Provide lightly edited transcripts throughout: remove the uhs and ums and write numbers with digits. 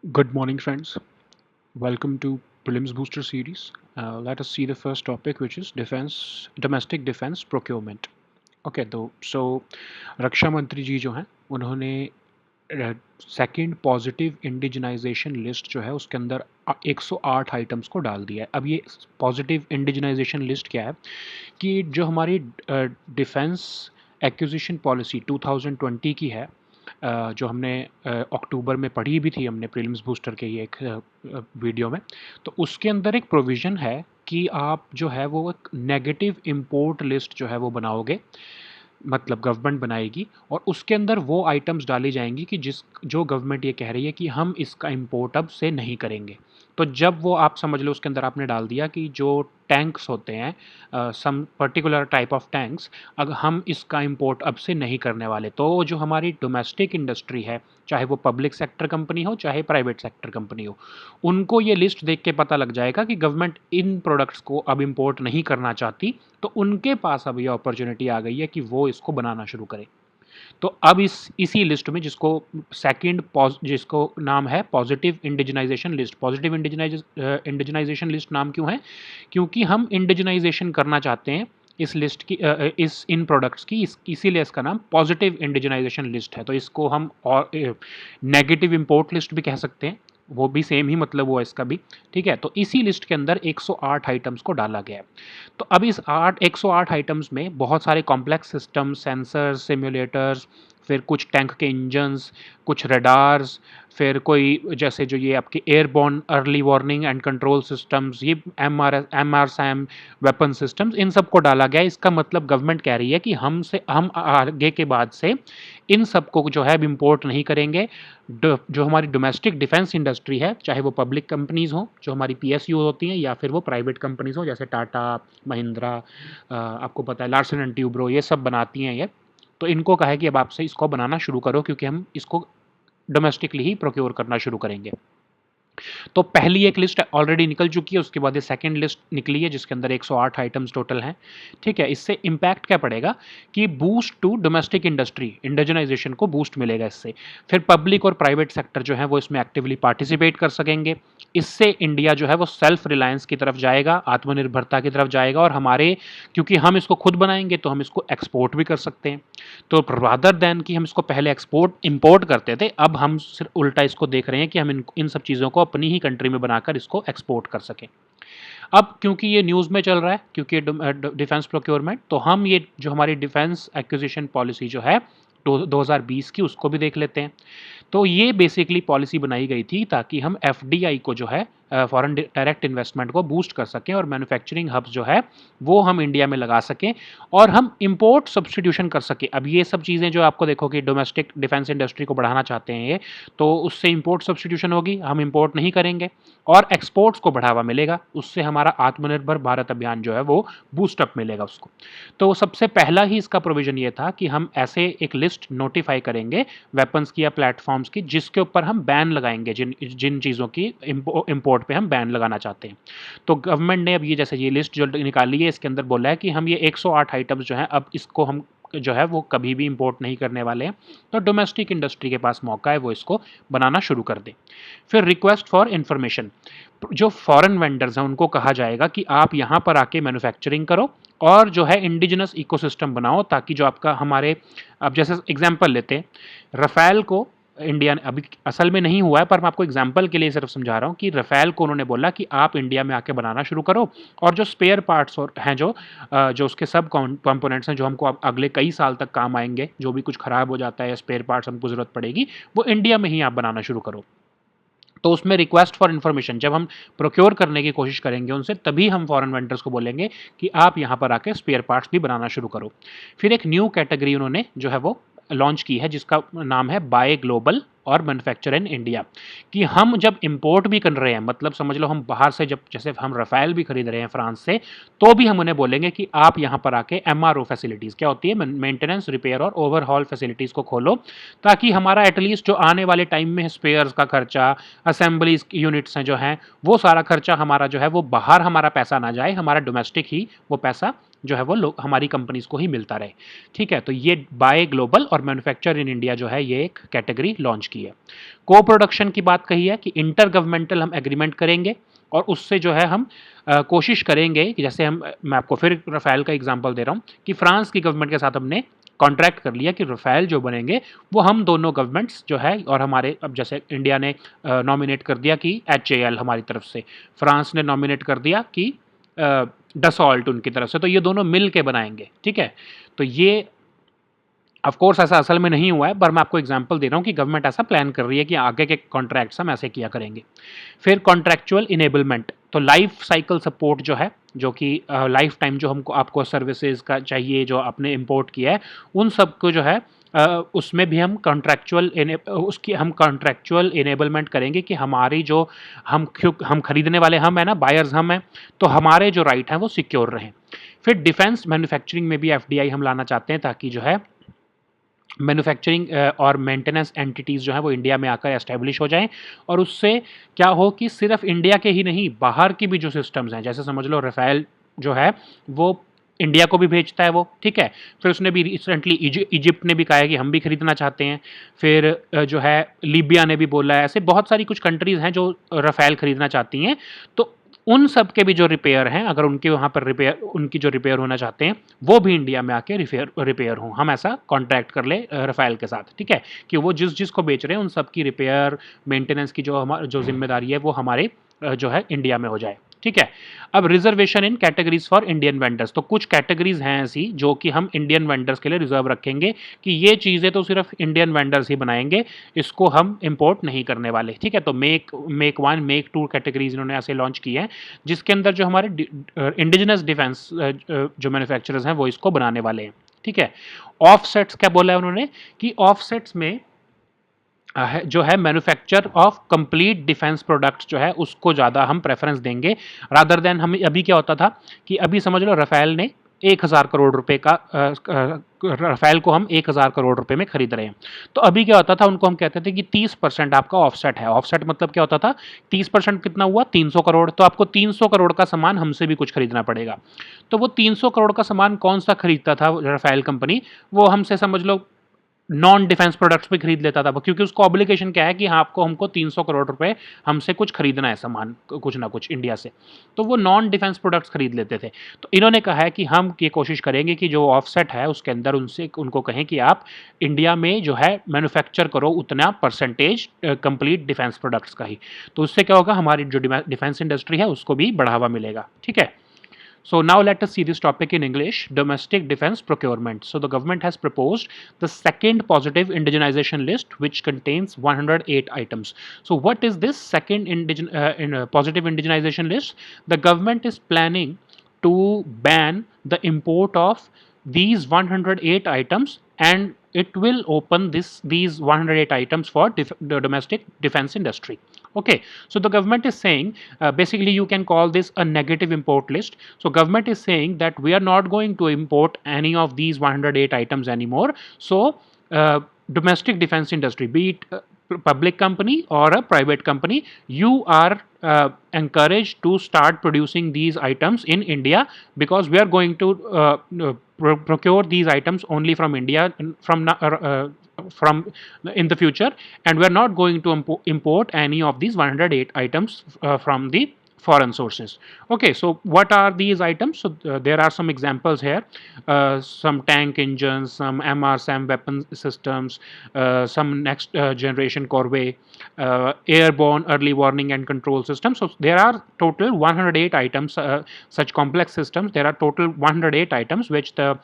Good morning, friends. Welcome to Prelims Booster Series. Let us see the first topic, which is domestic defense procurement. Okay, so रक्षा मंत्री जी जो हैं उन्होंने second positive indigenisation list जो है उसके अंदर 108 items को डाल दिया है। अब ये पॉजिटिव इंडिजिनाइजेशन लिस्ट क्या है कि जो हमारी डिफेंस एक्विजिशन पॉलिसी 2020 की है, जो हमने अक्टूबर में पढ़ी भी थी हमने प्रीलिम्स बूस्टर के ये एक वीडियो में। तो उसके अंदर एक प्रोविज़न है कि आप जो है वो एक नेगेटिव इंपोर्ट लिस्ट जो है वो बनाओगे, मतलब गवर्नमेंट बनाएगी, और उसके अंदर वो आइटम्स डाली जाएंगी कि जो गवर्नमेंट ये कह रही है कि हम इसका इंपोर्ट अब से नहीं करेंगे। तो जब वो आप समझ लो उसके अंदर आपने डाल दिया कि जो टैंक्स होते हैं, some particular type of tanks, अगर हम इसका इंपोर्ट अब से नहीं करने वाले, तो जो हमारी डोमेस्टिक इंडस्ट्री है, चाहे वो पब्लिक सेक्टर कंपनी हो चाहे प्राइवेट सेक्टर कंपनी हो, उनको ये लिस्ट देख के पता लग जाएगा कि गवर्नमेंट इन प्रोडक्ट्स को अब इंपोर्ट नहीं करना चाहती। तो उनके पास अब ये अपॉर्चुनिटी आ गई है कि वो इसको बनाना शुरू करें। तो अब इसी लिस्ट में जिसको नाम है positive indigenisation list. Positive indigenisation list नाम क्यों है? क्योंकि हम इंडिजिनाइजेशन करना चाहते हैं इस लिस्ट की, इस इन प्रोडक्ट्स की, इसीलिए इसका नाम पॉजिटिव इंडिजिनाइजेशन लिस्ट है। तो इसको हम और नेगेटिव इंपोर्ट लिस्ट भी कह सकते हैं, वो भी सेम ही मतलब हुआ इसका भी। ठीक है, तो इसी लिस्ट के अंदर 108 आइटम्स को डाला गया है। तो अब इस 108 आइटम्स में बहुत सारे कॉम्प्लेक्स सिस्टम्स, सेंसर्स, सिमुलेटर्स, फिर कुछ टैंक के इंजन्स, कुछ रडार्स, फिर कोई जैसे जो ये आपके airborne early warning and control systems, ये M R SAM weapon systems, इन सब को डाला गया। इसका मतलब गवर्नमेंट कह रही है कि हम आगे के बाद से इन सब को जो है इम्पोर्ट नहीं करेंगे। जो हमारी डोमेस्टिक डिफेंस इंडस्ट्री है, चाहे वो पब्लिक कंपनीज हो जो हमारी पीएसयू होती हैं, या फिर वो प्राइवेट कंपनीज हो जैसे टाटा, महिंद्रा, आपको पता है लार्सन एंड ट्यूब्रो, ये सब बनाती हैं ये। तो इनको कहा है कि अब आपसे इसको बनाना शुरू करो, क्योंकि हम इसको डोमेस्टिकली ही प्रोक्योर करना शुरू करेंगे। तो पहली एक लिस्ट ऑलरेडी निकल चुकी है, उसके बाद ये सेकंड लिस्ट निकली है जिसके अंदर 108 आइटम्स टोटल हैं। ठीक है, इससे इम्पैक्ट क्या पड़ेगा कि boost to domestic industry, indigenisation को बूस्ट मिलेगा इससे। फिर पब्लिक और प्राइवेट सेक्टर जो है वो इसमें एक्टिवली पार्टिसिपेट कर सकेंगे। इससे इंडिया जो है वो सेल्फ रिलायंस की तरफ जाएगा, आत्मनिर्भरता की तरफ जाएगा, और हमारे, क्योंकि हम इसको खुद बनाएंगे तो हम इसको एक्सपोर्ट भी कर सकते हैं। तो रादर देन कि हम इसको पहले एक्सपोर्ट इंपोर्ट करते थे, अब हम सिर्फ उल्टा इसको देख रहे हैं कि हम इन सब चीज़ों को अपनी ही कंट्री में बनाकर इसको एक्सपोर्ट कर सकें। अब क्योंकि ये न्यूज़ में चल रहा है, क्योंकि डिफेंस प्रोक्योरमेंट, तो हम ये जो हमारी डिफेंस एक्विजिशन पॉलिसी जो है 2020 की, उसको भी देख लेते हैं। तो ये बेसिकली पॉलिसी बनाई गई थी ताकि हम एफडीआई को जो है, फॉरेन डायरेक्ट इन्वेस्टमेंट को बूस्ट कर सकें, और मैन्युफैक्चरिंग हब्स जो है वो हम इंडिया में लगा सकें, और हम इंपोर्ट सब्सटीट्यूशन कर सकें। अब ये सब चीज़ें जो आपको देखो कि डोमेस्टिक डिफेंस इंडस्ट्री को बढ़ाना चाहते हैं ये, तो उससे इंपोर्ट सब्सटीट्यूशन होगी, हम इंपोर्ट नहीं करेंगे और एक्सपोर्ट्स को बढ़ावा मिलेगा। उससे हमारा आत्मनिर्भर भारत अभियान जो है वो बूस्टअप मिलेगा उसको। तो सबसे पहला ही इसका प्रोविजन ये था कि हम ऐसे एक लिस्ट नोटिफाई करेंगे वेपन्स की या प्लेटफॉर्म्स की, जिसके ऊपर हम बैन लगाएंगे, जिन जिन चीज़ों की इंपोर्ट पे हम बैन लगाना चाहते हैं। तो गवर्नमेंट ने अब ये जैसे ये लिस्ट जो निकाली है, इसके अंदर बोला है कि हम ये 108 आइटम्स जो हैं अब इसको हम जो है वो कभी भी इंपोर्ट नहीं करने वाले हैं। तो डोमेस्टिक इंडस्ट्री के पास मौका है, वो इसको बनाना शुरू कर दे। फिर रिक्वेस्ट फॉर इंफॉर्मेशन, जो फॉरेन वेंडर्स हैं उनको कहा जाएगा कि आप यहाँ पर आके मैन्युफैक्चरिंग करो और जो है इंडिजिनस इकोसिस्टम बनाओ, ताकि जो आपका हमारे, अब जैसे एग्जांपल लेते हैं, रफेल को इंडिया ने, अभी असल में नहीं हुआ है पर मैं आपको एग्जांपल के लिए सिर्फ समझा रहा हूँ कि रफेल को उन्होंने बोला कि आप इंडिया में आके बनाना शुरू करो, और जो स्पेयर पार्ट्स हैं, जो उसके सब कंपोनेंट्स हैं जो हमको अगले कई साल तक काम आएंगे, जो भी कुछ खराब हो जाता है, स्पेयर पार्ट्स हमको ज़रूरत पड़ेगी, वो इंडिया में ही आप बनाना शुरू करो। तो उसमें रिक्वेस्ट फॉर इन्फॉर्मेशन, जब हम प्रोक्योर करने की कोशिश करेंगे उनसे, तभी हम फॉरेन वेंडर्स को बोलेंगे कि आप यहाँ पर आके स्पेयर पार्ट्स भी बनाना शुरू करो। फिर एक न्यू कैटेगरी उन्होंने जो है वो लॉन्च की है, जिसका नाम है बाय ग्लोबल और मैन्युफैक्चर इन इंडिया। कि हम जब इंपोर्ट भी कर रहे हैं, मतलब समझ लो हम बाहर से, जब जैसे हम रफेल भी खरीद रहे हैं फ्रांस से, तो भी हम उन्हें बोलेंगे कि आप यहाँ पर आके एमआरओ फैसिलिटीज़, क्या होती है, मेंटेनेंस, रिपेयर और ओवरहॉल फैसिलिटीज़ को खोलो, ताकि हमारा एटलीस्ट जो आने वाले टाइम में स्पेयर्स का खर्चा, असेंबली यूनिट्स हैं जो हैं, वो सारा खर्चा हमारा जो है वो बाहर हमारा पैसा ना जाए, हमारा डोमेस्टिक ही वो पैसा जो है वो हमारी कंपनीज को ही मिलता रहे। ठीक है, तो ये बाय ग्लोबल और मैन्युफैक्चर इन इंडिया जो है ये एक कैटेगरी लॉन्च की है। को प्रोडक्शन की बात कही है कि इंटर गवर्नमेंटल हम एग्रीमेंट करेंगे और उससे जो है हम कोशिश करेंगे कि जैसे मैं आपको फिर रफेल का एग्जांपल दे रहा हूँ कि फ्रांस की गवर्नमेंट के साथ हमने कॉन्ट्रैक्ट कर लिया कि रफेल जो बनेंगे वो हम दोनों गवर्नमेंट्स जो है, और हमारे अब जैसे इंडिया ने नॉमिनेट कर दिया कि HAL हमारी तरफ से, फ्रांस ने नॉमिनेट कर दिया कि डसॉल्ट उनकी तरफ से, तो ये दोनों मिल के बनाएंगे। ठीक है, तो ये ऑफ कोर्स ऐसा असल में नहीं हुआ है, पर मैं आपको एग्जांपल दे रहा हूँ कि गवर्नमेंट ऐसा प्लान कर रही है कि आगे के कॉन्ट्रैक्ट्स हम ऐसे किया करेंगे। फिर कॉन्ट्रैक्चुअल इनेबलमेंट, तो लाइफ साइकिल सपोर्ट जो है, जो कि लाइफ टाइम जो हमको आपको सर्विसेज का चाहिए जो आपने इंपोर्ट किया है, उन सब को जो है उसमें भी हम कॉन्ट्रैक्चुअल इनेबलमेंट करेंगे कि हमारी जो हम खरीदने वाले हम है ना, बायर्स हम हैं, तो हमारे जो राइट हैं वो सिक्योर रहें। फिर डिफेंस मैन्युफैक्चरिंग में भी FDI हम लाना चाहते हैं ताकि जो है मैन्युफैक्चरिंग और मेंटेनेंस एंटिटीज़ जो है वो इंडिया में आकर एस्टेब्लिश हो जाएं, और उससे क्या हो कि सिर्फ इंडिया के ही नहीं, बाहर की भी जो सिस्टम्स हैं, जैसे समझ लो रफेल जो है वो इंडिया को भी भेजता है वो। ठीक है, फिर उसने भी रिसेंटली इजिप्ट ने भी कहा है कि हम भी खरीदना चाहते हैं। फिर जो है लीबिया ने भी बोला है। ऐसे बहुत सारी कुछ कंट्रीज़ हैं जो रफेल खरीदना चाहती हैं, तो उन सब के भी जो रिपेयर हैं, अगर उनके वहाँ पर उनकी जो रिपेयर होना चाहते हैं वो भी इंडिया में आके रिपेयर हों, हम ऐसा कॉन्ट्रैक्ट कर ले रफेल के साथ। ठीक है, कि वो जिसको बेच रहे हैं उन सब की रिपेयर मेंटेनेंस की जो जिम्मेदारी है वो हमारे जो है इंडिया में हो जाए। ठीक है, अब reservation in categories for Indian vendors, तो कुछ कैटेगरीज हैं ऐसी जो कि हम इंडियन वेंडर्स के लिए रिजर्व रखेंगे कि ये चीज़ें तो सिर्फ इंडियन वेंडर्स ही बनाएंगे, इसको हम इंपोर्ट नहीं करने वाले। ठीक है, तो मेक 1 मेक 2 कैटेगरीज इन्होंने ऐसे लॉन्च की है, जिसके अंदर जो हमारे इंडिजिनस डिफेंस जो मैन्युफैक्चरर्स हैं वो इसको बनाने वाले हैं। ठीक है, ऑफसेट्स क्या बोला है उन्होंने कि ऑफसेट्स में जो है manufacture of complete defence products जो है उसको ज़्यादा हम प्रेफरेंस देंगे, रादर देन हम अभी क्या होता था कि अभी समझ लो रफेल ने 1000 करोड़ रुपए का रफेल को हम 1000 करोड़ रुपए में खरीद रहे हैं, तो अभी क्या होता था, उनको हम कहते थे कि 30% आपका ऑफसेट है। ऑफसेट मतलब क्या होता था, 30% कितना हुआ, 300 करोड़, तो आपको 300 करोड़ का सामान हमसे भी कुछ खरीदना पड़ेगा। तो वो 300 करोड़ का सामान कौन सा खरीदता था रफेल कंपनी, वो हमसे समझ लो नॉन डिफेंस प्रोडक्ट्स भी खरीद लेता था, क्योंकि उसको ऑब्लिगेशन क्या है कि हाँ आपको हमको 300 करोड़ रुपए हमसे कुछ खरीदना है सामान, कुछ ना कुछ इंडिया से, तो वो नॉन डिफेंस प्रोडक्ट्स खरीद लेते थे। तो इन्होंने कहा है कि हम ये कोशिश करेंगे कि जो ऑफसेट है उसके अंदर उनको कहें कि आप इंडिया में जो है मैन्युफैक्चर करो उतना परसेंटेज कंप्लीट डिफेंस प्रोडक्ट्स का ही, तो उससे क्या होगा, हमारी जो डिफेंस इंडस्ट्री है उसको भी बढ़ावा मिलेगा। ठीक है, so now let us see this topic in English, domestic defense procurement. So the government has proposed the second positive indigenization list, which contains 108 items. So what is this second positive indigenization list? The government is planning to ban the import of these 108 items, and it will open these 108 items for the domestic defense industry. Okay, so the government is saying, basically you can call this a negative import list. So government is saying that we are not going to import any of these 108 items anymore. So domestic defense industry, be it public company or a private company, you are encouraged to start producing these items in India, because we are going to procure these items only from India from in the future, and we are not going to import any of these 108 items from the foreign sources. Okay, so what are these items? So there are some examples here, some tank engines, some MRSAM weapon systems, some next generation Corvette, airborne early warning and control systems. So there are total 108 items, such complex systems. There are total 108 items which the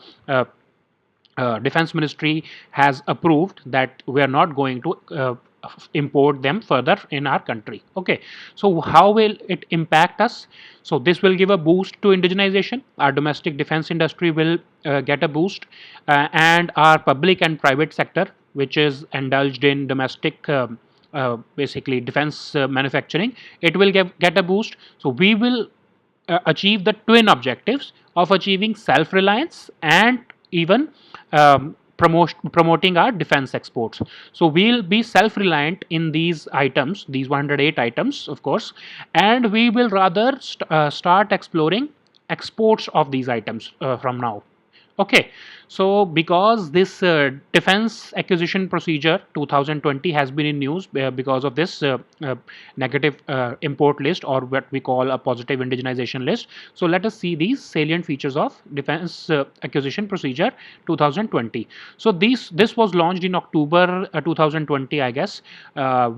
Defense Ministry has approved that we are not going to import them further in our country. Okay, so how will it impact us? So this will give a boost to indigenization. Our domestic defense industry will get a boost, and our public and private sector, which is indulged in domestic basically defense manufacturing, it will get a boost. So we will achieve the twin objectives of achieving self-reliance and even promoting our defense exports. So we'll be self-reliant in these items, these 108 items, of course, and we will rather start exploring exports of these items from now. Okay, so because this defense acquisition procedure 2020 has been in news because of this negative import list, or what we call a positive indigenization list. So let us see these salient features of defense acquisition procedure 2020. So this was launched in October 2020, I guess.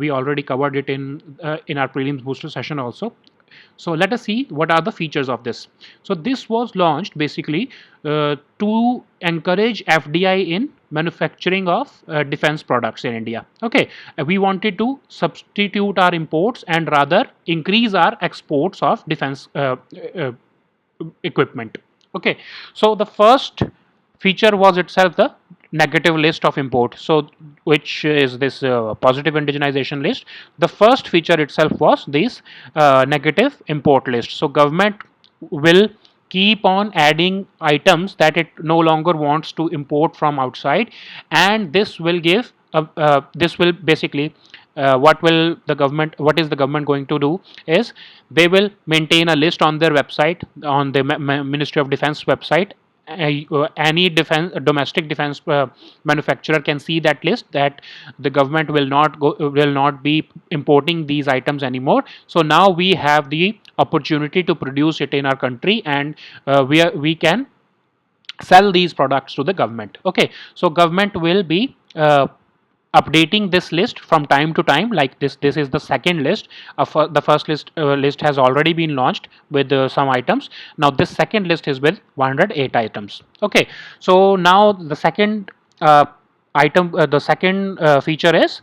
We already covered it in our prelims booster session also. So let us see what are the features of this. So this was launched basically to encourage FDI in manufacturing of defense products in India. Okay, we wanted to substitute our imports and rather increase our exports of defense uh, equipment. Okay, so the first feature was itself the negative list of import, so which is this positive indigenization list. The first feature itself was this negative import list. So government will keep on adding items that it no longer wants to import from outside, and this will basically what is the government going to do is they will maintain a list on their website, on the Ministry of Defense website. Any domestic defense manufacturer can see that list, that the government will not be importing these items anymore. So now we have the opportunity to produce it in our country, and we can sell these products to the government. Okay, so government will be updating this list from time to time. Like this is the second list. The first list has already been launched with some items. Now this second list is with 108 items. Okay, so now the second the second feature is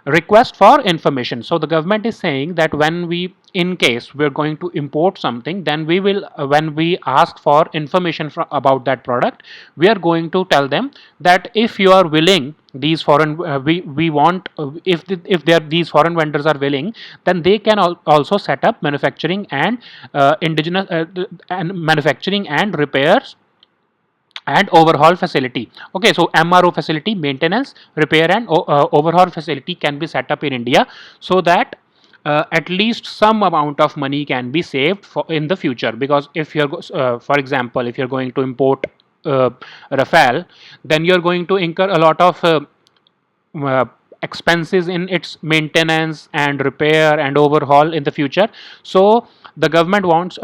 request for information. So the government is saying that when we, in case we're going to import something, then we will when we ask for information about that product, we are going to tell them that if you are willing, these foreign we want if these foreign vendors are willing, then they can also set up manufacturing and indigenous and manufacturing and repairs and overhaul facility. Okay, so MRO facility, maintenance, repair and overhaul facility can be set up in India, so that at least some amount of money can be saved in the future. Because if you're for example, if you're going to import Rafale, then you're going to incur a lot of uh, expenses in its maintenance and repair and overhaul in the future. So the government wants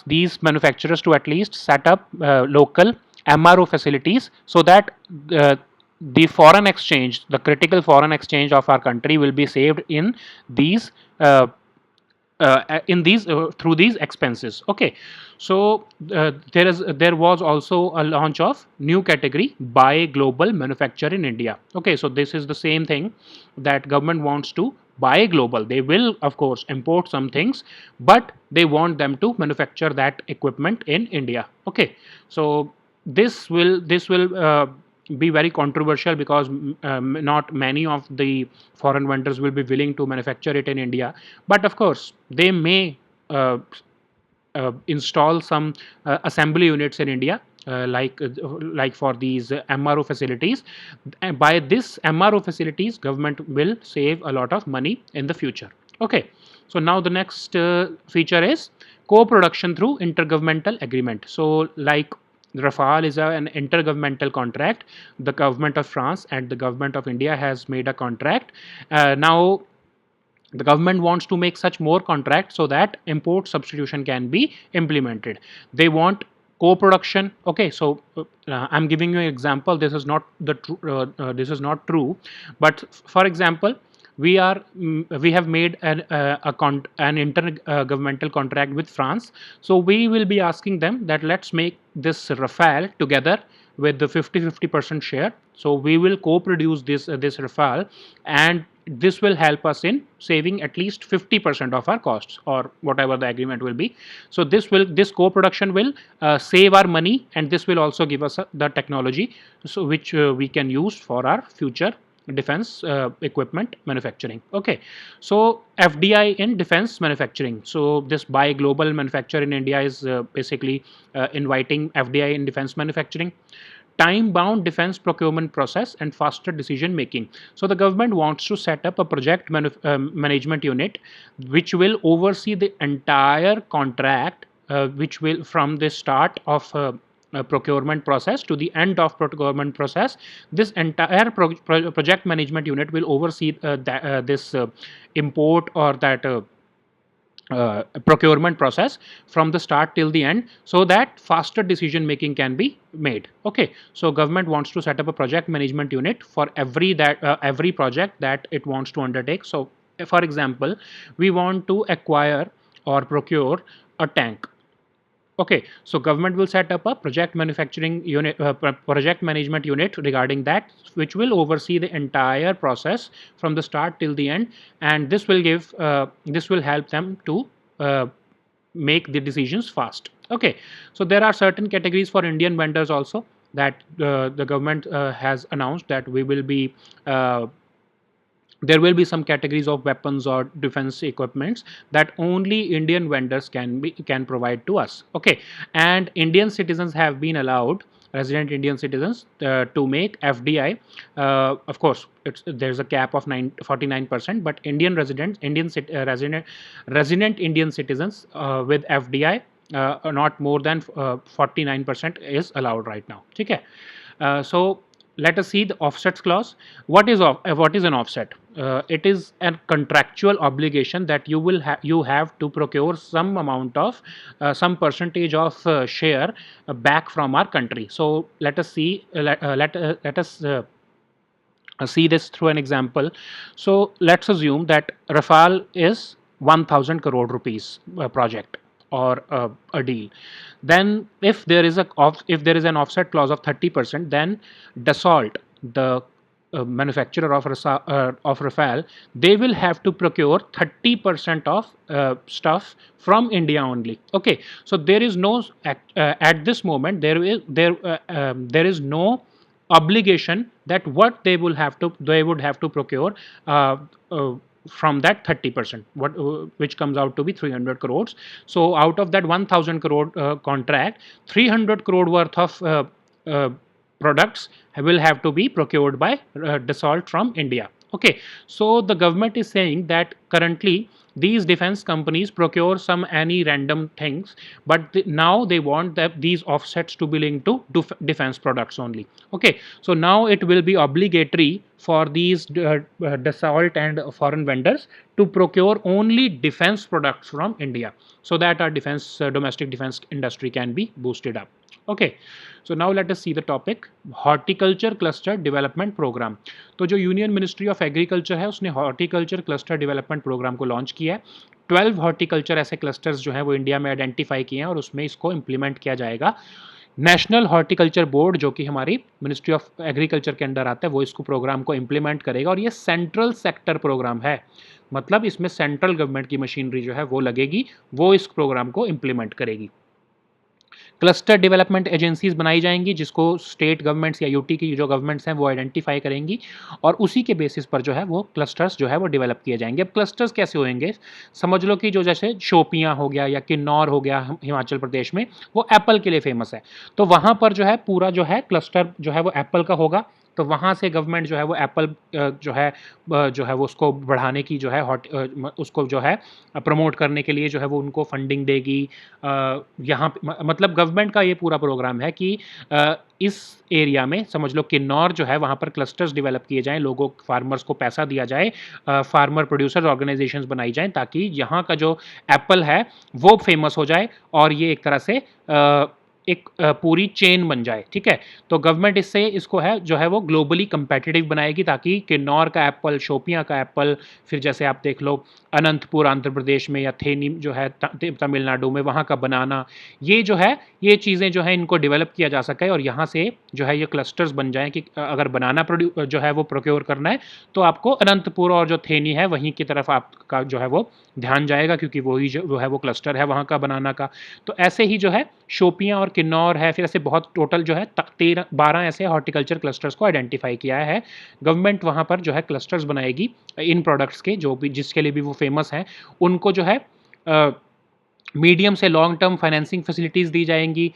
these manufacturers to at least set up local MRO facilities, so that the foreign exchange, the critical foreign exchange of our country, will be saved these uh, in these through these expenses. Okay, so there was also a launch of new category, buy global, manufacture in India. Okay, so this is the same thing, that government wants to buy global. They will of course import some things, but they want them to manufacture that equipment in India. Okay, so this will be very controversial, because not many of the foreign vendors will be willing to manufacture it in India. But of course, they may install some assembly units in India, like for these MRO facilities. And by this MRO facilities, government will save a lot of money in the future. Okay, so now the next feature is co-production through intergovernmental agreement. So like Rafale is an intergovernmental contract. The government of France and the government of India has made a contract. Now the government wants to make such more contracts, so that import substitution can be implemented. They want co-production. Okay, so I'm giving you an example. This is not this is not true, but for example, we have made an intergovernmental contract with France. So we will be asking them that let's make this Rafale together with the 50-50% share. So we will co-produce this Rafale, and this will help us in saving at least 50% of our costs, or whatever the agreement will be. So this co-production will save our money, and this will also give us the technology, so which we can use for our future defense equipment manufacturing. Okay, so FDI in defense manufacturing. So this buy global, manufacture in India is basically inviting FDI in defense manufacturing. Time bound defense procurement process and faster decision making. So the government wants to set up a project management unit which will oversee the entire contract which will from the start of procurement process to the end of procurement process, this entire project management unit will oversee this import or that procurement process from the start till the end, so that faster decision making can be made. Okay, so government wants to set up a project management unit for every project that it wants to undertake. So for example, we want to acquire or procure a tank. Okay, so government will set up a project manufacturing unit, project management unit regarding that, which will oversee the entire process from the start till the end, and this will help them to uh, make the decisions fast. Okay, so there are certain categories for Indian vendors also that the government has announced that we will be there will be some categories of weapons or defense equipments that only Indian vendors can provide to us. Okay, and Indian citizens have been allowed, resident Indian citizens, to make FDI. Of course, there's a cap of 49%, but resident Indian citizens with FDI, not more than 49% is allowed right now. Okay, so let us see the offsets clause. What is an offset? It is a contractual obligation that you have to procure some amount of some percentage of share back from our country. So let us let us see this through an example. So let's assume that Rafale is 1000 crore rupees project or a deal. Then if there is an offset clause of 30%, then Dassault, the manufacturer of Rafale, they will have to procure 30% of stuff from India only. Okay, so there is no at this moment there is no obligation that what they would have to procure from that 30%, which comes out to be 300 crores. So out of that 1000 crore contract, 300 crore worth of uh, products will have to be procured by Dassault from India. Okay, so the government is saying that currently these defense companies procure some any random things, but now they want these offsets to be linked to defense products only. Okay, so now it will be obligatory for these Dassault and foreign vendors to procure only defense products from India, so that our domestic defense industry can be boosted up. Okay, so now let us see the topic horticulture cluster development programme. तो जो union ministry of agriculture है उसने horticulture cluster development programme को launch किया है. 12 horticulture ऐसे clusters जो है वो इंडिया में आइडेंटिफाई किए हैं और उसमें इसको इम्प्लीमेंट किया जाएगा. नेशनल हॉर्टिकल्चर बोर्ड जो कि हमारी मिनिस्ट्री ऑफ एग्रीकल्चर के अंडर आता है वो इसको प्रोग्राम को इम्प्लीमेंट करेगा और ये सेंट्रल सेक्टर प्रोग्राम है. मतलब इसमें सेंट्रल गवर्नमेंट की मशीनरी जो है वो लगेगी, वो इस प्रोग्राम को इम्प्लीमेंट करेगी. क्लस्टर डेवलपमेंट एजेंसीज बनाई जाएंगी जिसको स्टेट गवर्नमेंट्स या यूटी की जो गवर्नमेंट्स हैं वो आइडेंटिफाई करेंगी और उसी के बेसिस पर जो है वो क्लस्टर्स जो है वो डेवलप किए जाएंगे. अब क्लस्टर्स कैसे होंगे? समझ लो कि जो जैसे शोपियाँ हो गया या किन्नौर हो गया हिमाचल प्रदेश में, वो एप्पल के लिए फेमस है, तो वहाँ पर जो है पूरा जो है क्लस्टर जो है वो एप्पल का होगा. तो वहाँ से गवर्नमेंट जो है वो एप्पल जो है वो उसको बढ़ाने की जो है उसको जो है प्रमोट करने के लिए जो है वो उनको फंडिंग देगी. यहाँ मतलब गवर्नमेंट का ये पूरा प्रोग्राम है कि इस एरिया में समझ लो किन्नौर जो है वहाँ पर क्लस्टर्स डेवलप किए जाएं, लोगों फार्मर्स को पैसा दिया जाए, फार्मर प्रोड्यूसर्स ऑर्गेनाइजेशंस बनाई जाएं ताकि यहाँ का जो एप्पल है वो फेमस हो जाए और ये एक तरह से एक पूरी चेन बन जाए. ठीक है, तो गवर्नमेंट इससे इसको है जो है वो ग्लोबली कंपेटिटिव बनाएगी ताकि किन्नौर का एप्पल, शोपियाँ का एप्पल, फिर जैसे आप देख लो अनंतपुर आंध्र प्रदेश में या थेनी जो है तमिलनाडु में वहाँ का बनाना, ये जो है ये चीज़ें जो है इनको डेवलप किया जा सके और यहाँ से जो है ये क्लस्टर्स बन जाएँ कि अगर बनाना जो है वो प्रोक्योर करना है तो आपको अनंतपुर और जो थेनी है वहीं की तरफ आपका जो है वो ध्यान जाएगा क्योंकि वही जो है वो क्लस्टर है वहाँ का बनाना का. तो ऐसे ही जो है शोपियाँ और किन्नौर है, फिर ऐसे बहुत टोटल जो है 12 ऐसे हॉर्टिकल्चर क्लस्टर्स को आइडेंटिफाई किया है. गवर्नमेंट वहाँ पर जो है क्लस्टर्स बनाएगी इन प्रोडक्ट्स के जो भी जिसके लिए भी वो फेमस हैं, उनको जो है मीडियम से लॉन्ग टर्म फाइनेंसिंग फैसिलिटीज़ दी जाएंगी.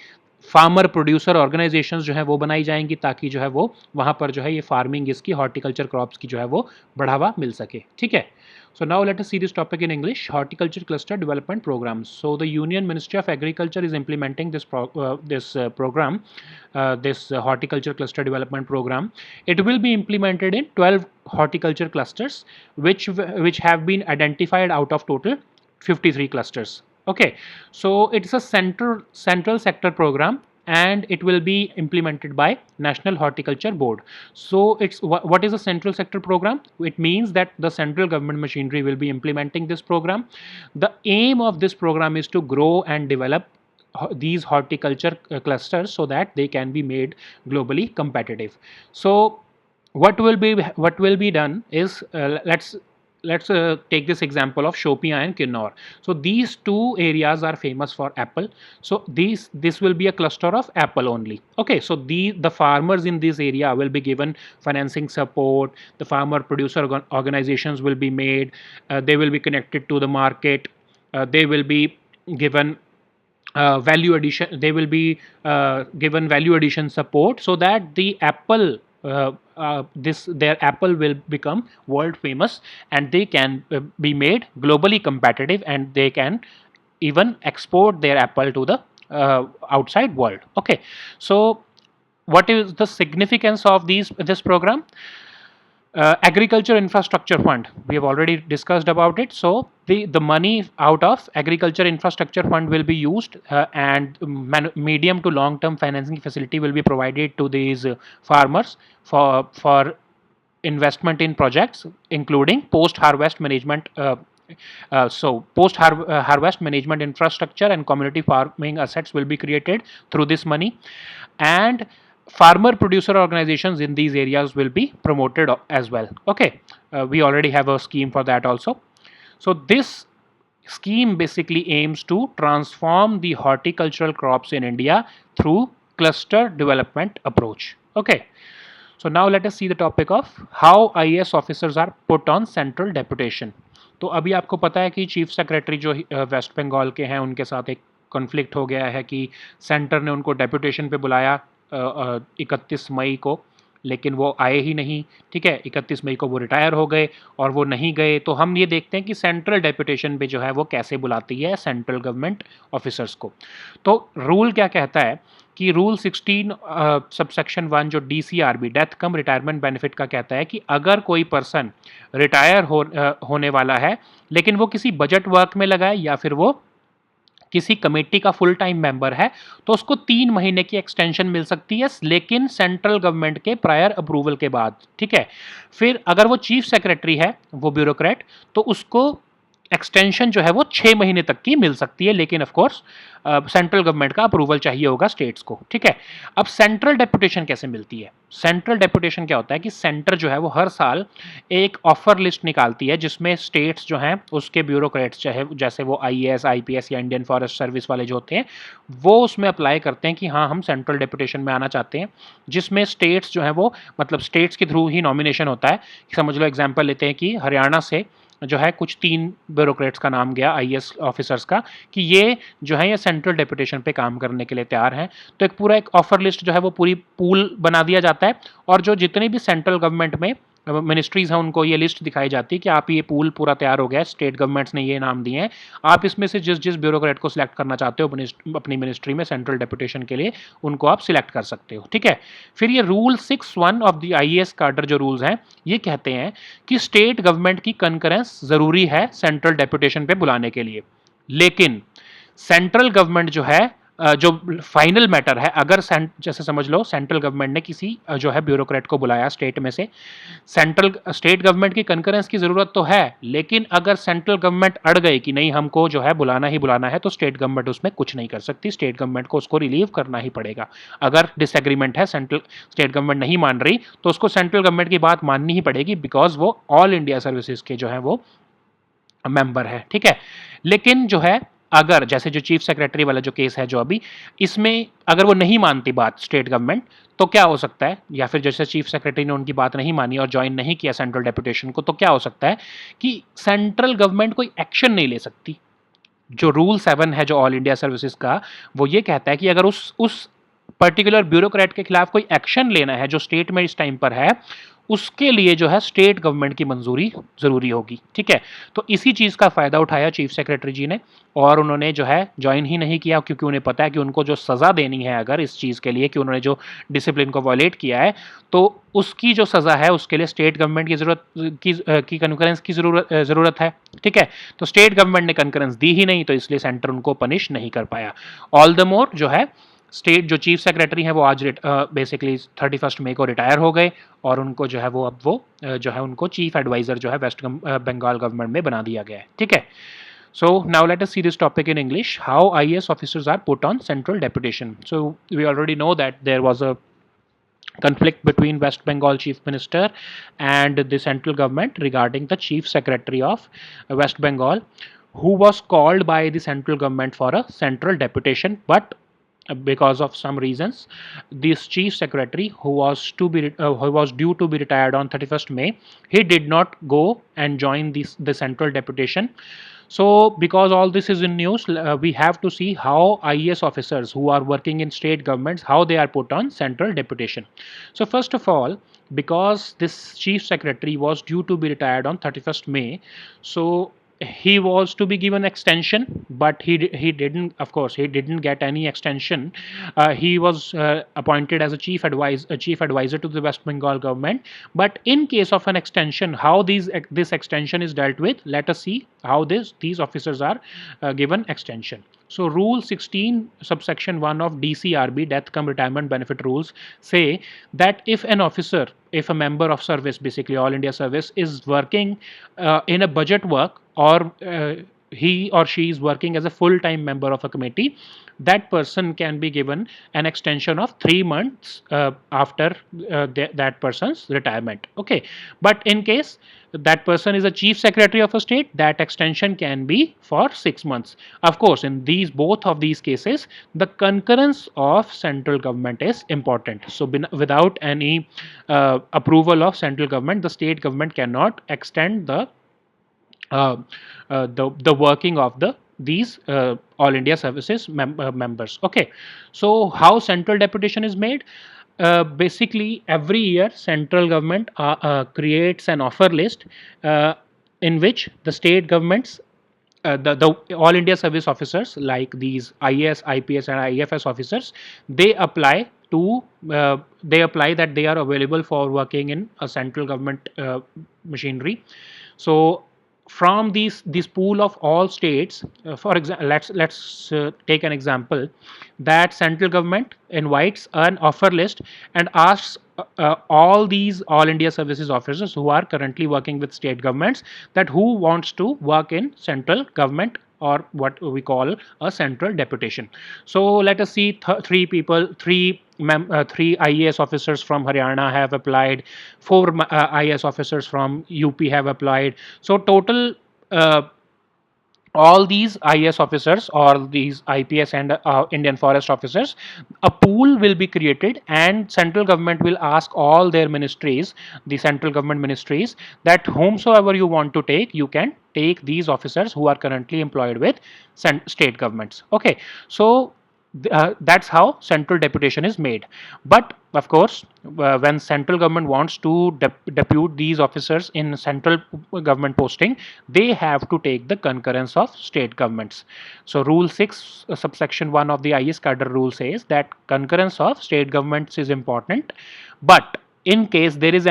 फार्मर प्रोड्यूसर ऑर्गेनाइजेशंस जो है वो बनाई जाएंगी, ताकि जो है वो वहाँ पर जो है ये फार्मिंग इसकी हॉर्टिकल्चर क्रॉप्स की जो है वो बढ़ावा मिल सके, ठीक है। So now let us see this topic in English. Horticulture Cluster Development Programs. So the Union Ministry of Agriculture is implementing this program, this Horticulture Cluster Development Program. It will be implemented in 12 horticulture clusters, which have been identified out of total 53 clusters. Okay, so it's a central sector program, and it will be implemented by National Horticulture Board. So it's what is a central sector program? It means that the central government machinery will be implementing this program. The aim of this program is to grow and develop these horticulture clusters so that they can be made globally competitive. So what will be done is, let's take this example of Shopia and Kinnaur. So these two areas are famous for apple. So this will be a cluster of apple only. Okay, so the farmers in this area will be given financing support. The farmer producer organizations will be made. They will be connected to the market. They will be given value addition. They will be given value addition support, so that the apple their apple will become world famous, and they can be made globally competitive, and they can even export their apple to the outside world. Okay, so what is the significance of this program? Agriculture infrastructure fund, we have already discussed about it. So the money out of agriculture infrastructure fund will be used, and medium to long term financing facility will be provided to these farmers for investment in projects, including post harvest management. So post harvest management infrastructure and community farming assets will be created through this money, and farmer producer organizations in these areas will be promoted as well. Okay, we already have a scheme for that also. So this scheme basically aims to transform the horticultural crops in India through cluster development approach. Okay, so now let us see the topic of how IAS officers are put on central deputation. तो अभी आपको पता है कि chief secretary जो waste Bengal के हैं, उनके साथ एक कॉन्फ्लिक्ट हो गया है कि सेंटर ने उनको डेपुटेशन पे बुलाया 31 मई को, लेकिन वो आए ही नहीं। ठीक है, 31 मई को वो रिटायर हो गए और वो नहीं गए। तो हम ये देखते हैं कि सेंट्रल डेपुटेशन पे जो है वो कैसे बुलाती है सेंट्रल गवर्नमेंट ऑफिसर्स को। तो रूल क्या कहता है कि रूल 16 सबसेक्शन 1 जो DCRB डेथ कम रिटायरमेंट बेनिफिट का कहता है कि अगर कोई पर्सन रिटायर होने वाला है, लेकिन वो किसी बजट वर्क में लगा है या फिर वो किसी कमेटी का फुल टाइम मेंबर है, तो उसको 3 महीने की एक्सटेंशन मिल सकती है, लेकिन सेंट्रल गवर्नमेंट के प्रायर अप्रूवल के बाद। ठीक है, फिर अगर वो चीफ सेक्रेटरी है, वो ब्यूरोक्रेट, तो उसको एक्सटेंशन जो है वो 6 महीने तक की मिल सकती है, लेकिन ऑफ कोर्स सेंट्रल गवर्नमेंट का अप्रूवल चाहिए होगा स्टेट्स को। ठीक है, अब सेंट्रल डेपुटेशन कैसे मिलती है? सेंट्रल डेपुटेशन क्या होता है कि सेंटर जो है वो हर साल एक ऑफर लिस्ट निकालती है, जिसमें स्टेट्स जो हैं उसके ब्यूरोक्रेट्स, चाहे जैसे वो IAS IPS या इंडियन फॉरेस्ट सर्विस वाले जो होते हैं, वो उसमें अप्लाई करते हैं कि हाँ हम सेंट्रल डेपुटेशन में आना चाहते हैं, जिसमें स्टेट्स जो है वो मतलब स्टेट्स के थ्रू ही नॉमिनेशन होता है। समझ लो एग्जाम्पल लेते हैं कि हरियाणा से जो है कुछ 3 ब्यूरोक्रेट्स का नाम गया IAS ऑफिसर्स का कि ये जो है ये सेंट्रल डेपुटेशन पे काम करने के लिए तैयार हैं। तो एक ऑफर लिस्ट जो है वो पूरी पूल बना दिया जाता है, और जो जितने भी सेंट्रल गवर्नमेंट में मिनिस्ट्रीज हैं उनको ये लिस्ट दिखाई जाती है कि आप ये पूल पूरा तैयार हो गया है, स्टेट गवर्नमेंट्स ने ये नाम दिए हैं, आप इसमें से जिस जिस ब्यूरोक्रेट को सिलेक्ट करना चाहते हो अपनी मिनिस्ट्री में सेंट्रल डेपुटेशन के लिए, उनको आप सिलेक्ट कर सकते हो। ठीक है, फिर ये रूल 6(1) ऑफ द IAS कार्डर जो रूल्स हैं ये कहते हैं कि स्टेट गवर्नमेंट की कंकरेंस जरूरी है सेंट्रल डेपुटेशन पे बुलाने के लिए, लेकिन सेंट्रल गवर्नमेंट जो है जो फाइनल मैटर है, अगर जैसे समझ लो सेंट्रल गवर्नमेंट ने किसी जो है ब्यूरोक्रेट को बुलाया स्टेट में से, स्टेट गवर्नमेंट की कंकरेंस की जरूरत तो है, लेकिन अगर सेंट्रल गवर्नमेंट अड़ गई कि नहीं हमको जो है बुलाना ही बुलाना है, तो स्टेट गवर्नमेंट उसमें कुछ नहीं कर सकती, स्टेट गवर्नमेंट को उसको रिलीव करना ही पड़ेगा। अगर डिसएग्रीमेंट है, स्टेट गवर्नमेंट नहीं मान रही, तो उसको सेंट्रल गवर्नमेंट की बात माननी ही पड़ेगी, बिकॉज वो ऑल इंडिया सर्विसेज के जो है वो मेंबर है। ठीक है, लेकिन जो है अगर जैसे जो चीफ सेक्रेटरी वाला जो केस है जो अभी, इसमें अगर वो नहीं मानती बात स्टेट गवर्नमेंट, तो क्या हो सकता है, या फिर जैसे चीफ सेक्रेटरी ने उनकी बात नहीं मानी और ज्वाइन नहीं किया सेंट्रल डेपुटेशन को, तो क्या हो सकता है कि सेंट्रल गवर्नमेंट कोई एक्शन नहीं ले सकती, जो रूल 7 है जो ऑल इंडिया सर्विसेज का, वो ये कहता है कि अगर उस पर्टिकुलर ब्यूरोक्रेट के खिलाफ कोई एक्शन लेना है जो स्टेट में इस टाइम पर है, उसके लिए जो है स्टेट गवर्नमेंट की मंजूरी जरूरी होगी। ठीक है, तो इसी चीज का फायदा उठाया चीफ सेक्रेटरी जी ने, और उन्होंने जो है ज्वाइन ही नहीं किया, क्योंकि उन्हें पता है कि उनको जो सजा देनी है अगर इस चीज के लिए कि उन्होंने जो डिसिप्लिन को वॉयलेट किया है, तो उसकी जो सजा है उसके लिए स्टेट गवर्नमेंट की जरूरत की कंकरेंस की जरूरत है। ठीक है, तो स्टेट गवर्नमेंट ने कंकरेंस दी ही नहीं, तो इसलिए सेंटर उनको पनिश नहीं कर पाया। ऑल द मोर जो है स्टेट जो चीफ सेक्रेटरी हैं वो आज बेसिकली 31 मई को रिटायर हो गए, और उनको जो है वो अब वो जो है उनको चीफ एडवाइजर जो है वेस्ट बंगाल गवर्नमेंट में बना दिया गया है। ठीक है, so now let us see this topic in English, how IAS officers are put on central deputation. So we already know that there was a conflict between West Bengal Chief Minister and the central government regarding the Chief Secretary of West Bengal, who was called by the central government for a central deputation, but because of some reasons, this chief secretary who was due to be retired on 31st May, he did not go and join the central deputation. So because all this is in news, we have to see how IAS officers who are working in state governments, how they are put on central deputation. So first of all, because this chief secretary was due to be retired on 31st May, so he was to be given extension, but he didn't, of course he didn't get any extension. He was appointed as a chief advisor to the West Bengal government, but in case of an extension, how this extension is dealt with, let us see how these officers are given extension. So rule 16 subsection 1 of DCRB, death cum retirement benefit rules, say that if an officer, if a member of service, basically all India service, is working in a budget work, or he or she is working as a full-time member of a committee, that person can be given an extension of 3 months after that person's retirement. Okay, but in case that person is a chief secretary of a state, that extension can be for 6 months. Of course, in these both of these cases, the concurrence of central government is important. So without any approval of central government, the state government cannot extend the working of these all India services members. Okay, so how central deputation is made? Basically, every year central government creates an offer list in which the state governments, the all India service officers like these IAS, IPS, and IFS officers, they apply to they apply that they are available for working in a central government machinery. So from this pool of all states, for example, let's take an example that central government invites an offer list and asks all these all India services officers who are currently working with state governments, that who wants to work in central government, or what we call a central deputation. So let us see three people, three IAS officers from Haryana have applied, four IAS officers from UP have applied. So total all these IAS officers or these IPS and Indian forest officers, a pool will be created, and central government will ask all their ministries, the central government ministries, that whomsoever you want to take, you can take these officers who are currently employed with state governments. Okay, so that's how central deputation is made. But of course, when central government wants to depute these officers in central government posting, they have to take the concurrence of state governments. So rule 6 subsection 1 of the IAS cadre rule says that concurrence of state governments is important, but in case there is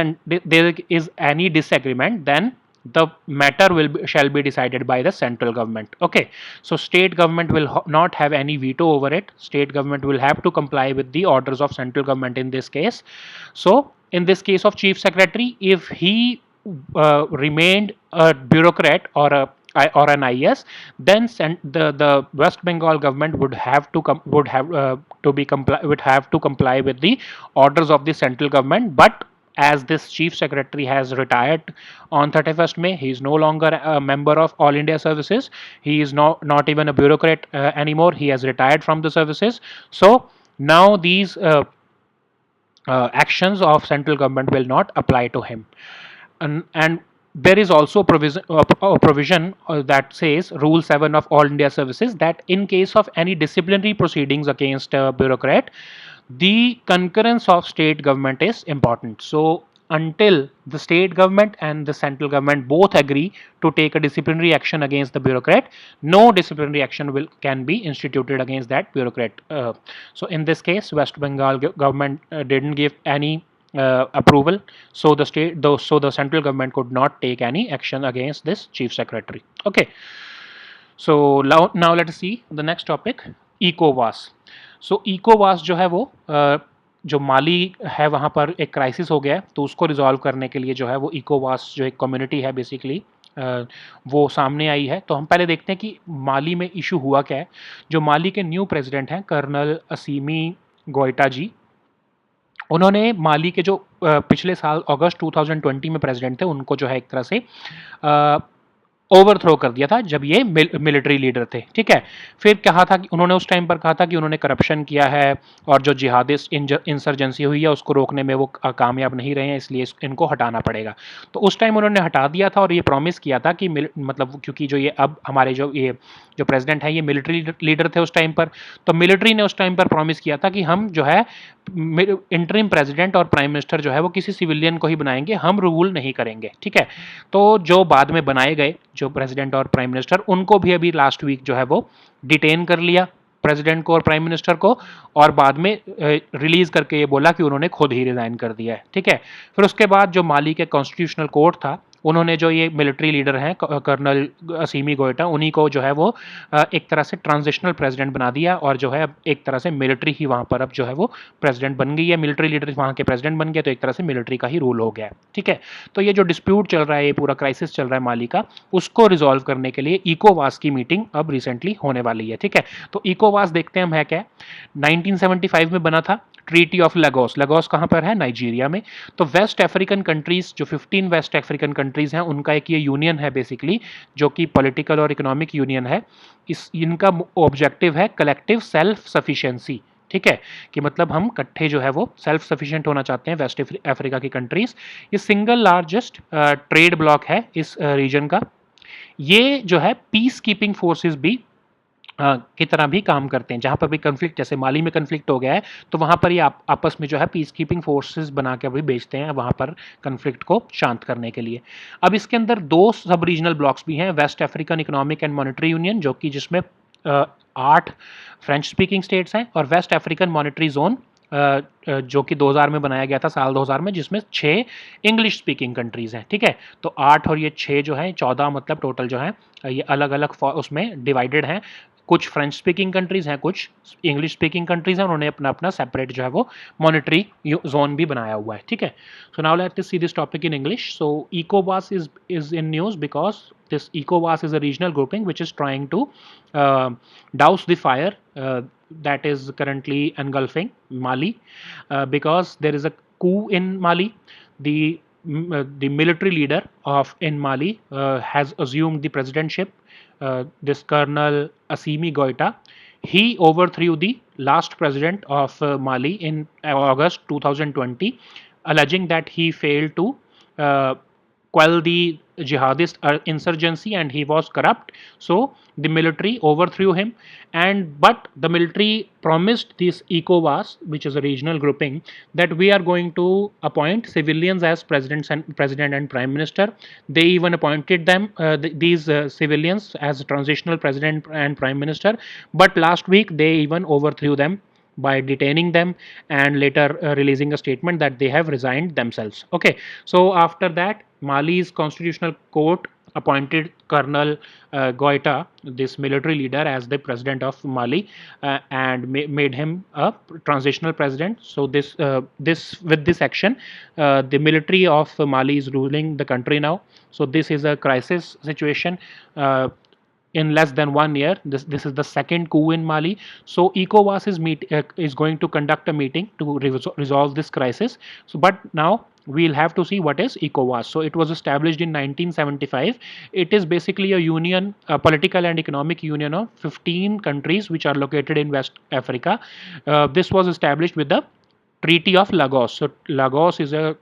any disagreement, then the matter shall be decided by the central government. Okay, so state government will not have any veto over it. State government will have to comply with the orders of central government in this case. So in this case of chief secretary, if he remained a bureaucrat or an IAS, then the West Bengal government would have to would have to comply with the orders of the central government. But as this chief secretary has retired on 31st May, he is no longer a member of All India Services. He is not even a bureaucrat anymore. He has retired from the services. So now these actions of central government will not apply to him. And there is also provision that says Rule 7 of All India Services that in case of any disciplinary proceedings against a bureaucrat, the concurrence of state government is important. So until the state government and the central government both agree to take a disciplinary action against the bureaucrat, no disciplinary action can be instituted against that bureaucrat. So in this case, West Bengal government didn't give any approval, so the central government could not take any action against this chief secretary. Okay, so now let us see the next topic, ECOWAS. So ECOWAS जो है वो जो माली है वहाँ पर एक crisis हो गया है, तो उसको रिजॉल्व करने के लिए जो है वो ECOWAS जो एक कम्युनिटी है बेसिकली वो सामने आई है। तो हम पहले देखते हैं कि माली में इशू हुआ क्या है। जो माली के न्यू प्रेसिडेंट हैं कर्नल असीमी गोइटा जी, उन्होंने माली के जो पिछले साल अगस्त 2020 में प्रेसिडेंट थे उनको जो है एक तरह से ओवरथ्रो कर दिया था जब ये मिलिट्री लीडर थे। ठीक है, फिर कहा था कि उन्होंने उस टाइम पर कहा था कि उन्होंने करप्शन किया है और जो जिहादिस्ट इंसर्जेंसी हुई है उसको रोकने में वो कामयाब नहीं रहे हैं, इसलिए इनको हटाना पड़ेगा। तो उस टाइम उन्होंने हटा दिया था और ये प्रॉमिस किया था कि मतलब क्योंकि जो ये अब हमारे जो प्रेसिडेंट है ये मिलिट्री लीडर थे उस टाइम पर, तो मिलिट्री ने उस टाइम पर प्रॉमिस किया था कि हम जो है इंटरिम प्रेसिडेंट और प्राइम मिनिस्टर जो है वो किसी सिविलियन को ही बनाएंगे, हम रूल नहीं करेंगे। ठीक है, तो जो बाद में बनाए गए जो प्रेसिडेंट और प्राइम मिनिस्टर, उनको भी अभी लास्ट वीक जो है वो डिटेन कर लिया, प्रेसिडेंट को और प्राइम मिनिस्टर को, और बाद में रिलीज करके ये बोला कि उन्होंने खुद ही रिजाइन कर दिया है। ठीक है, फिर उसके बाद जो माली के कॉन्स्टिट्यूशनल कोर्ट था उन्होंने जो ये मिलिट्री लीडर हैं कर्नल असीमी गोइटा, उन्हीं को जो है वो एक तरह से ट्रांजिशनल प्रेसिडेंट बना दिया और जो है एक तरह से मिलिट्री ही वहाँ पर अब जो है वो प्रेसिडेंट बन गई है। मिलिट्री लीडर वहाँ के प्रेसिडेंट बन गए तो एक तरह से मिलिट्री का ही रूल हो गया है। ठीक है, तो ये जो डिस्प्यूट चल रहा है, ये पूरा क्राइसिस चल रहा है माली का, उसको रिजॉल्व करने के लिए इकोवास की मीटिंग अब रिसेंटली होने वाली है। ठीक है, तो इकोवास देखते हैं हम है क्या। 1975 में बना था, ट्रीटी ऑफ लगोस। लगोस कहाँ पर है? नाइजीरिया में। तो वेस्ट अफ्रीकन कंट्रीज जो 15 वेस्ट अफ्रीकन कंट्रीज हैं उनका एक ये यूनियन है बेसिकली, जो कि पॉलिटिकल और इकोनॉमिक यूनियन है। इनका ऑब्जेक्टिव है कलेक्टिव सेल्फ सफिशिएंसी। ठीक है, कि मतलब हम इकट्ठे जो है वो सेल्फ सफिशिएंट होना चाहते हैं वेस्ट अफ्रीका की कंट्रीज। ये सिंगल लार्जेस्ट ट्रेड ब्लॉक है इस रीजन का। ये जो है पीस कीपिंग फोर्सेस भी की तरह भी काम करते हैं। जहाँ पर भी कन्फ्लिक्ट, जैसे माली में कन्फ्लिक्ट हो गया है तो वहाँ पर ये आपस में जो है पीस कीपिंग फोर्सेस बना के भी भेजते हैं वहाँ पर कन्फ्लिक्ट को शांत करने के लिए। अब इसके अंदर 2 सब रीजनल ब्लॉक्स भी हैं, West African economic and monetary union जो कि जिसमें 8 फ्रेंच स्पीकिंग स्टेट्स हैं, और वेस्ट अफ्रीकन मॉनेटरी जोन जो कि 2000 में बनाया गया था, साल 2000 में, जिसमें 6 इंग्लिश स्पीकिंग कंट्रीज हैं। ठीक है, तो 8 और ये 6 जो है 14 मतलब टोटल जो है ये अलग अलग उसमें डिवाइडेड हैं। कुछ फ्रेंच स्पीकिंग कंट्रीज हैं, कुछ इंग्लिश स्पीकिंग कंट्रीज हैं, उन्होंने अपना अपना सेपरेट जो है वो मॉनेटरी जोन भी बनाया हुआ है। ठीक है, so now let us see this topic in English. So ECOWAS is in news because this ECOWAS is a regional grouping which is trying to douse the fire that is currently engulfing Mali because there is a coup in Mali. The military leader in Mali has assumed the presidentship. This Colonel Assimi Goita, he overthrew the last president of Mali in August 2020, alleging that he failed to uh, quell the jihadist insurgency and he was corrupt. So the military overthrew him, but the military promised this ECOWAS, which is a regional grouping, that we are going to appoint civilians as president and prime minister. They even appointed them these civilians as transitional president and prime minister, but last week they even overthrew them by detaining them and later releasing a statement that they have resigned themselves. Okay, so after that Mali's constitutional court appointed Colonel Goita, this military leader, as the president of Mali and made him a transitional president. So with this action, the military of Mali is ruling the country now. So this is a crisis situation. In less than 1 year, this is the second coup in Mali. So ECOWAS is going to conduct a meeting to resolve this crisis. So but now we'll have to see what is ECOWAS. So it was established in 1975. It is basically a union, a political and economic union of 15 countries which are located in West Africa. This was established with the Treaty of Lagos. So Lagos is a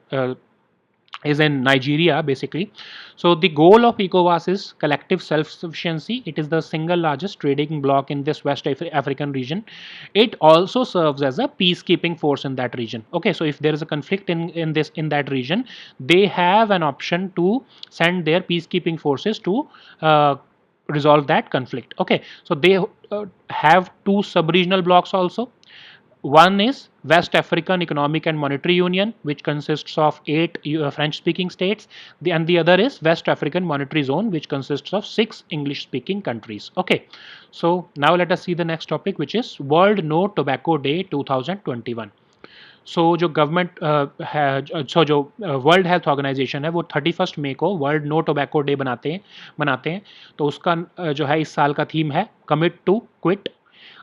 is in Nigeria basically. So the goal of ECOWAS is collective self-sufficiency. It is the single largest trading bloc in this West African region. It also serves as a peacekeeping force in that region. Okay, so if there is a conflict in that region, they have an option to send their peacekeeping forces to resolve that conflict. Okay, so they have two sub-regional blocks also. One is West African Economic and Monetary Union, which consists of 8 French-speaking states, and the other is West African Monetary Zone, which consists of 6 English-speaking countries. Okay, so now let us see the next topic, which is World No Tobacco Day 2021. सो जो government so जो world health organisation है वो 31 मई को world no tobacco day मनाते हैं। तो उसका जो है इस साल का थीम है कमिट टू क्विट।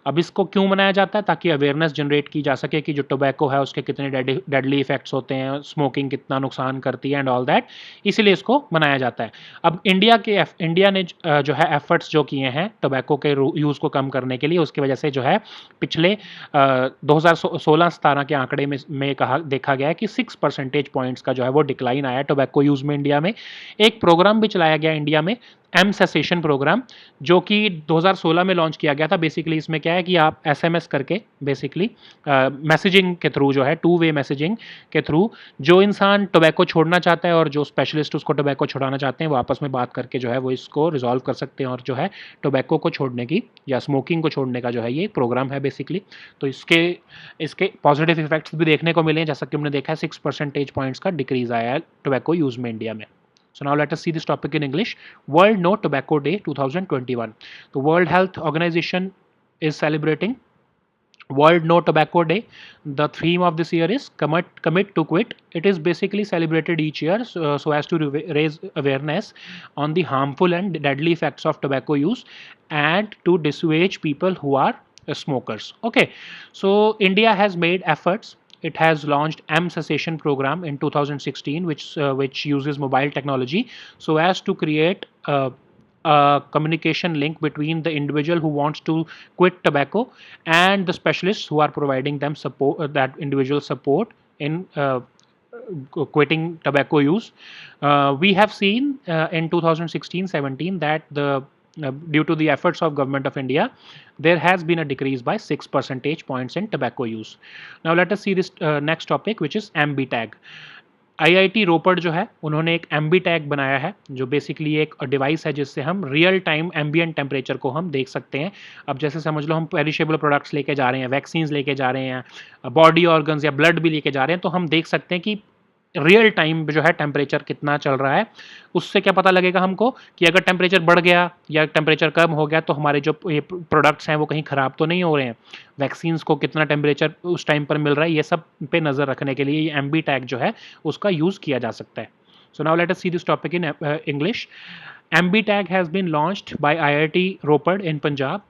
अब इसको क्यों मनाया जाता है? ताकि अवेयरनेस जनरेट की जा सके कि जो टोबैको है उसके कितने डेडली इफेक्ट्स होते हैं, स्मोकिंग कितना नुकसान करती है एंड ऑल दैट, इसीलिए इसको मनाया जाता है। अब इंडिया ने जो है एफर्ट्स जो किए हैं टोबैको के यूज़ को कम करने के लिए, उसकी वजह से जो है पिछले 2016-17 के आंकड़े में कहा देखा गया है कि 6 परसेंटेज पॉइंट्स का जो है वो डिक्लाइन आया है टोबैको यूज़ में इंडिया में। एक प्रोग्राम भी चलाया गया इंडिया में, एम सेसेशन प्रोग्राम, जो कि 2016 में लॉन्च किया गया था। बेसिकली इसमें क्या है कि आप एसएमएस करके बेसिकली मैसेजिंग के थ्रू जो है 2 वे मैसेजिंग के थ्रू जो इंसान टोबैको छोड़ना चाहता है और जो स्पेशलिस्ट उसको टोबैको छुड़ाना चाहते हैं वो आपस में बात करके जो है वो इसको रिजॉल्व कर सकते हैं और जो है टोबैको को छोड़ने की या स्मोकिंग को छोड़ने का जो है ये प्रोग्राम है बेसिकली। तो इसके पॉजिटिव इफेक्ट्स भी देखने को मिले हैं, जैसा कि हमने देखा है 6 परसेंटेज पॉइंट्स का डिक्रीज आया है टोबैको यूज में इंडिया में। So now let us see this topic in English. World No Tobacco Day 2021. The World Health Organization is celebrating World No Tobacco Day. The theme of this year is commit to quit. It is basically celebrated each year so as to raise awareness on the harmful and deadly effects of tobacco use and to dissuade people who are smokers. Okay, so India has made efforts. It has launched M cessation program in 2016, which uses mobile technology so as to create a communication link between the individual who wants to quit tobacco and the specialists who are providing them support, that individual support in quitting tobacco use. We have seen in 2016-17 that due to the efforts of government of India, there has been a decrease by 6 percentage points in tobacco use. Now let us see this next topic, which is MB tag. IIT रोपड़ जो है उन्होंने एक MB tag बनाया है जो basically एक device है जिससे हम रियल टाइम एम्बिएंट टेम्परेचर को हम देख सकते हैं। अब जैसे समझ लो हम पेरिशेबल प्रोडक्ट्स लेके जा रहे हैं, वैक्सीन्स लेके जा रहे हैं, बॉडी ऑर्गन्स या ब्लड भी लेके जा रहे हैं, तो हम देख सकते हैं कि रियल टाइम जो है टेम्परेचर कितना चल रहा है। उससे क्या पता लगेगा हमको कि अगर टेम्परेचर बढ़ गया या टेम्परेचर कम हो गया तो हमारे जो ये प्रोडक्ट्स हैं वो कहीं ख़राब तो नहीं हो रहे हैं, वैक्सीन्स को कितना टेम्परेचर उस टाइम पर मिल रहा है, ये सब पे नज़र रखने के लिए ये MB टैग जो है उसका यूज़ किया जा सकता है। So now let us see this topic in English. MB tag has been launched by IIT Ropar in Punjab.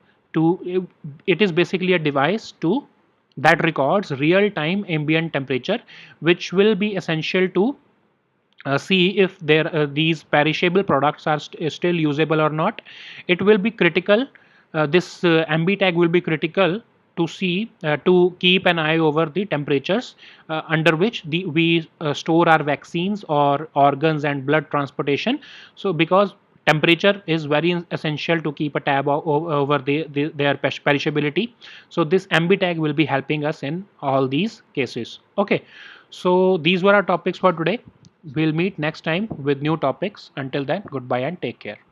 It is basically a device that records real-time ambient temperature, which will be essential to see if these perishable products are still usable or not. It will be critical. This MB tag will be critical to see to keep an eye over the temperatures under which we store our vaccines or organs and blood transportation. So because temperature is very essential to keep a tab over their perishability, so this MB tag will be helping us in all these cases. Okay, so these were our topics for today. We'll meet next time with new topics. Until then, goodbye and take care.